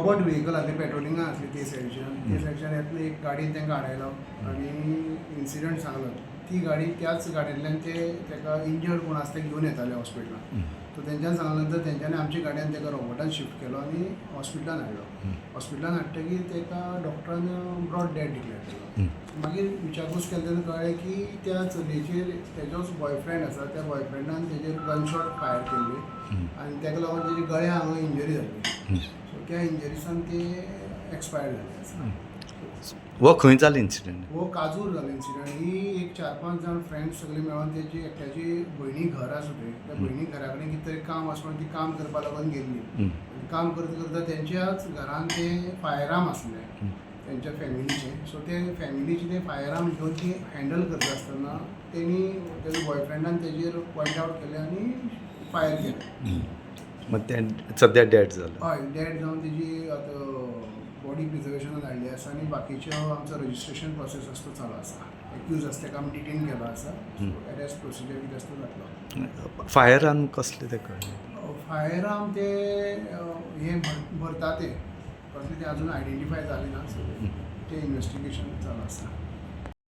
Robert vehicle आसली पेट्रोलिंगा आसली ते सायडीच्यान येतना एक गाडयेन तांकां आडयलो आनी इन्सिडंट सांगलो. ती गाडी त्याच गाडयेंतल्यान ताका इंजर्ड कोण आसा ते घेवन येताले हॉस्पिटलान. सो तेंच्यान सांगले नंतर तेंच्यांनी आमच्या गाडयान ताका रोबोटान शिफ्ट केलो आनी हॉस्पिटलान हाडलो. हॉस्पिटलान हाडटकीर ताका डॉक्टरान ब्रॉड डेड डिक्लेअर केलो. मागीर विचारपूस केली तेन्ना कळ्ळें की त्या चलयेचेर तेजोच बॉयफ्रेंड आसा त्या बॉयफ्रेंडान तेजेर गनशॉट फायर केल्ली आनी ताका लागून तेजी गळ्या हांगा इंजरी जाल्ली. सो त्या इंजरीसान ते एक्सपायर्ड जाल्ले आसा. वो खंय जालो इन्सिडंट? हो काजूर जालो इन्सिडंट. ही एक 4-5 जाण फ्रेंड्स सगळे मेळून तेजी एकट्याची भयणी घर आसा थंय त्या भयणी घरा कडेन कितें तरी काम आसा म्हणून ती काम करपा लागून गेल्ली. काम करता करता तेंच्याच घरान ते फायर आर्म आसले तेंच्या फॅमिलीचे. सो ते फॅमिलीचे ते फायर आर्म घेवन ती हँडल करता आसतना तेणी तेजे बॉयफ्रेंडान तेजेर पॉयंट आवट केलें आनी फायर केलें. मग ते सद्या डेड जालो. हय डेड जावन तेजी आतां बॉडी प्रिजर्वेशनान हाडली आसा आनी बाकीच्यो आमचो रजिस्ट्रेशन प्रोसेस आसा तो चालू आसा. एक्यूज आसा ताका आमी डिटेन केलो आसा. एरेस्ट प्रोसिजर कितें आसा तो जातलो. फायर आर्म कसले ते कळ्ळे? फायर आर्म ते हे भरता ते कसले ते अजून आयडेंटिफाय जाले ना. सो ते इन्वेस्टिगेशन चालू आसा.